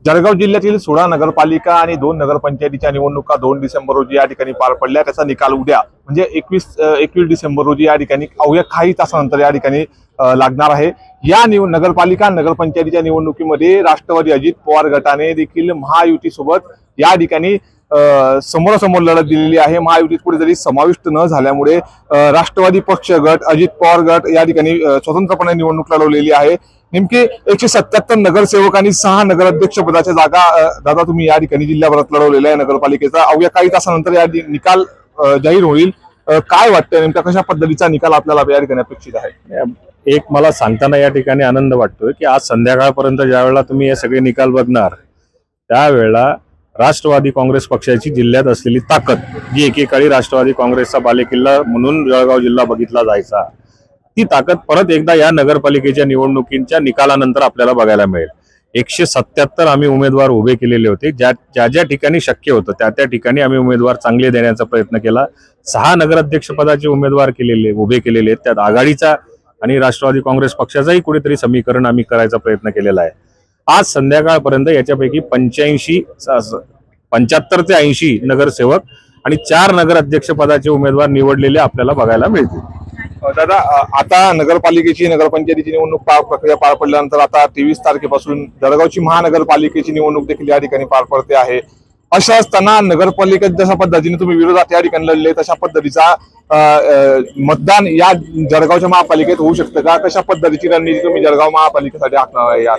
जळगाव जिल्ह्यातील 16 नगरपालिका आणि 2 नगरपंचायतीच्या निवडणुका 2 डिसेंबर रोजी या ठिकाणी पार पडल्या। त्याचा निकाल उद्या म्हणजे 21 डिसेंबर रोजी या ठिकाणी अवघ्या काही तासानंतर या ठिकाणी लागणार आहे। या नगरपालिका नगरपंचायतीच्या निवडणुकीमध्ये राष्ट्रवादी अजित पवार गटाने देखील महायुतीसोबत या ठिकाणी समोरासमोर लढत दिलेली आहे। महायुतीत कुठेतरी समाविष्ट न झाल्यामुळे राष्ट्रवादी पक्ष गट अजित पवार गट या ठिकाणी स्वतंत्रपणे निवडणूक लढवलेली आहे। नेमके 177 नगरसेवक आणि 6 नगराध्यक्ष पदाच्या जागा दादा तुम्ही या ठिकाणी जिल्ह्याभरात लढवलेल्या आहे नगरपालिकेचा। अवघ्या काही तासानंतर या निकाल जाहीर होईल। काय वाटतं नेमका कशा पद्धतीचा निकाल आपल्याला या ठिकाणी अपेक्षित आहे? एक मला सांगताना या ठिकाणी आनंद वाटतोय की आज संध्याकाळपर्यंत ज्यावेळेला तुम्ही हे सगळे निकाल बघणार त्यावेळेला राष्ट्रवादी काँग्रेस पक्षाची जिल्ह्यात असलेली ताकद, जी एकेकाळी राष्ट्रवादी काँग्रेसचा बालेकिल्ला म्हणून जळगाव जिल्हा बघितला जायचा, ती ताकद परत एकदा या नगरपालिकेच्या निवडणुकीच्या निकालानंतर आपल्याला बघायला मिळेल। 177 आम्ही उमेदवार उभे केलेले होते। ज्या ठिकाणी शक्य होतं त्या ठिकाणी आम्ही उमेदवार चांगले देण्याचा प्रयत्न केला। 6 नगराध्यक्ष पदाचे उमेदवार उभे केलेले आहेत। त्यात आघाडीचा आणि राष्ट्रवादी काँग्रेस पक्षाचाही कुठेतरी समीकरण आम्ही करायचा प्रयत्न केलेला आहे। आज संध्याकाळपर्यंत याच्यापैकी 75 ते 80 नगरसेवक आणि 4 नगराध्यक्ष पदाचे उमेदवार निवडलेले आपल्याला बघायला मिळतील। दादा आता नगरपालिकेची नगरपंचायतीची निवडणूक प्रक्रिया पार पडल्यानंतर आता 23 तारखेपासून जळगावची महानगरपालिकेची निवडणूक देखील या ठिकाणी पार पडते आहे। अशा असताना नगरपालिकेत जशा पद्धतीने तुम्ही विरोधात या ठिकाणी लढले तशा पद्धतीचा मतदान या जळगावच्या महापालिकेत होऊ शकतं का? कशा पद्धतीची रणनीती तुम्ही जळगाव महापालिकेसाठी आखणार आहे यात?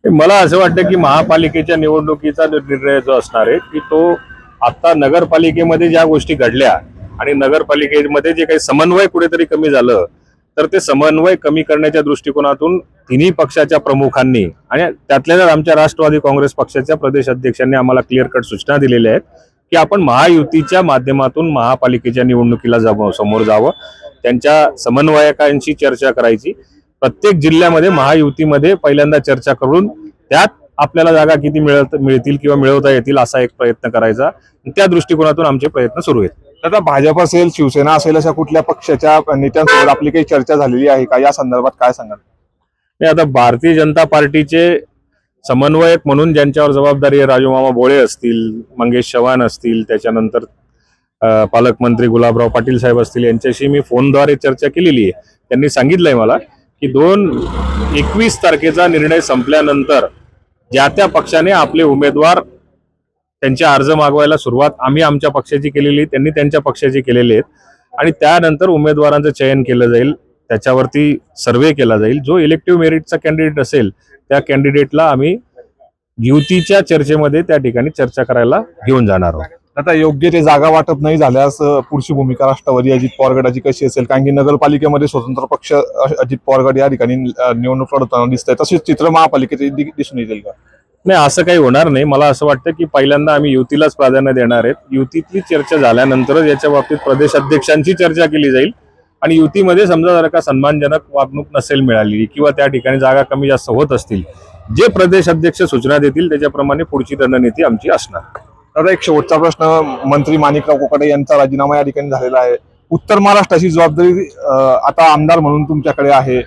मला असं वाटतं की महापालिकेच्या निवडणुकीचा निर्णय जो असणार आहे की तो आता नगरपालिकेमध्ये ज्या गोष्टी घडल्या आणि नगरपालिकेमध्ये जे काही समन्वय कुठेतरी कमी झालं, तर ते समन्वय कमी करण्याच्या दृष्टिकोनातून तिन्ही पक्षाच्या प्रमुखांनी आणि त्यातल्या आमच्या राष्ट्रवादी काँग्रेस पक्षाच्या प्रदेश अध्यक्षांनी आम्हाला क्लिअर कट सूचना दिलेल्या आहेत की आपण महायुतीच्या माध्यमातून महापालिकेच्या निवडणुकीला समोर जावं, त्यांच्या समन्वयकांशी चर्चा करायची, प्रत्येक जिल्ह्यामध्ये महायुतीमध्ये पहिल्यांदा चर्चा करून त्यात आपल्याला जागा किती मिळतील किंवा मिळवता येतील असा एक प्रयत्न करायचा। त्या दृष्टिकोनातून आमचे प्रयत्न सुरू आहेत। आता भाजप असेल, शिवसेना असेल, अशा कुठल्या पक्षाच्या नेत्यांसोबत आपली काही चर्चा झालेली आहे का? या संदर्भात काय सांगाल? आता भारतीय जनता पार्टीचे समन्वयक म्हणून ज्यांच्यावर जबाबदारी आहे, राजूमामा भोळे असतील, मंगेश चव्हाण असतील, त्याच्यानंतर पालकमंत्री गुलाबराव पाटील साहेब असतील, यांच्याशी मी फोनद्वारे चर्चा केलेली आहे। त्यांनी सांगितलंय मला की 21 तारखेचा निर्णय संपल्यानंतर ज्या त्या पक्षाने आपले उमेदवार त्यांचे अर्ज मागवायला सुरुवात आम्ही आमच्या पक्षाची केलेली, त्यांनी त्यांच्या पक्षाची केलेली आहेत आणि त्यानंतर उमेदवारांचं चयन केलं जाईल, त्याच्यावरती सर्वे केला जाईल। जो इलेक्टिव्ह मेरिटचा कॅन्डिडेट असेल त्या कॅन्डिडेटला आम्ही युतीच्या चर्चेमध्ये त्या ठिकाणी चर्चा करायला घेऊन जाणार आहोत। आता योग्य ते जागा वाटप नाही झाल्यास पुढची भूमिका राष्ट्रवादी अजित पवार गटाची कशी असेल? कारण की नगरपालिकेमध्ये स्वतंत्र पक्ष अजित पवार गट या ठिकाणी निवडणूक लढवताना दिसत आहे, तसेच चित्र महापालिकेत दिसून येईल का? नाही, असं काही होणार नाही। मला असं वाटतं की पहिल्यांदा आम्ही युतीलाच प्राधान्य देणार आहेत। युतीतली चर्चा झाल्यानंतरच याच्या बाबतीत प्रदेश अध्यक्षांची चर्चा केली जाईल आणि युतीमध्ये समजा जर का सन्मानजनक वागणूक नसेल मिळाली किंवा त्या ठिकाणी जागा कमी जास्त होत असतील, जे प्रदेश अध्यक्ष सूचना देतील त्याच्याप्रमाणे पुढची रणनीती आमची असणार। आता एक शेवटचा प्रश्न, मंत्री माणिकराव कोकाटे यांचा राजीनामा या ठिकाणी झालेला आहे। उत्तर महाराष्ट्राची जबाबदारी आता आमदार म्हणून तुमच्याकडे आहे।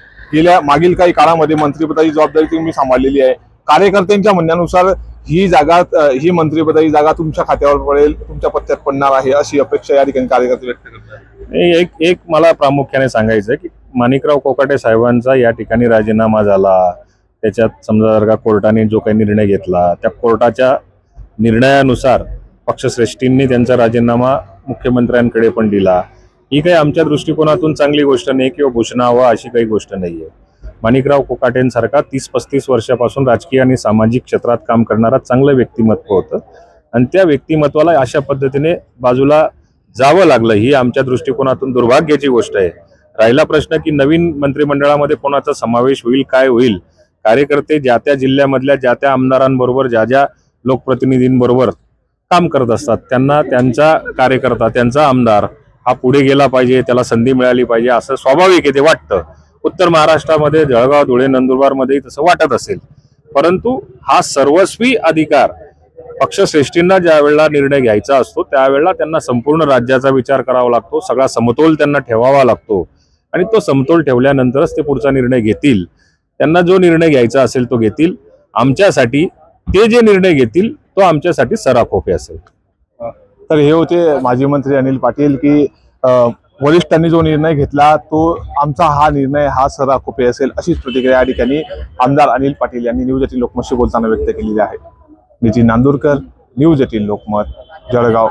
मागील काही काळामध्ये मंत्रिपदाची जबाबदारी तुम्ही सांभाळलेली आहे। कार्यकर्त्यांच्या म्हणण्यानुसार ही मंत्रिपदाची जागा तुमच्या खात्यावर पडेल, तुमच्या पत्त्यात पडणार आहे अशी अपेक्षा या ठिकाणी कार्यकर्ते व्यक्त करतात। एक मला प्रामुख्याने सांगायचं की माणिकराव कोकाटे साहेबांचा या ठिकाणी राजीनामा झाला, त्याच्यात समजा जर का कोर्टाने जो काही निर्णय घेतला त्या कोर्टाच्या निर्णयानुसार पक्षश्रेष्ठींनी त्यांचा राजीनामा मुख्यमंत्र्यांकडे पण दिला। ही काही आमच्या दृष्टिकोनातून चांगली गोष्ट नाही किंवा भूषणावं अशी काही गोष्ट नाहीये। माणिकराव कोकाटेंसारखा 30-35 वर्षापासून राजकीय आणि सामाजिक क्षेत्रात काम करणारा चांगलं व्यक्तिमत्व होतं आणि त्या व्यक्तिमत्वाला अशा पद्धतीने बाजूला जावं लागलं, ही आमच्या दृष्टिकोनातून दुर्भाग्याची गोष्ट आहे। राहिला प्रश्न की नवीन मंत्रिमंडळामध्ये कोणाचा समावेश होईल, काय होईल, कार्यकर्ते ज्या त्या जिल्ह्यामधल्या ज्या त्या आमदारांबरोबर ज्या लोकप्रतिनिधींबरोबर काम करत असतात, त्यांना त्यांचा कार्यकर्ता, त्यांचा आमदार हा पुढे गेला पाहिजे, त्याला संधी मिळाली पाहिजे असं स्वाभाविक आहे, ते वाटतं। उत्तर महाराष्ट्रामध्ये जळगाव, धुळे, नंदुरबारमध्ये तसं वाटत असेल, परंतु हा सर्वस्वी अधिकार पक्षश्रेष्ठींना ज्या वेळेला निर्णय घ्यायचा असतो त्यावेळेला त्यांना संपूर्ण राज्याचा विचार करावा लागतो, सगळा समतोल त्यांना ठेवावा लागतो आणि तो समतोल ठेवल्यानंतरच ते पुढचा निर्णय घेतील। त्यांना जो निर्णय घ्यायचा असेल तो घेतील। आमच्यासाठी ते जे निर्णय घेतील तो आमच्यासाठी सराखोपे असेल. तर हे होते माजी मंत्री अनिल पाटील की वरिष्ठांनी जो निर्णय घेतला तो आमचा हा निर्णय हा सराखोपे असेल, अशीच प्रतिक्रिया या ठिकाणी आमदार अनिल पाटील यांनी न्यूज 18 लोकमतशी बोलताना व्यक्त केलेली आहे. नितीन नांदुरकर, न्यूज 18 लोकमत, जळगाव.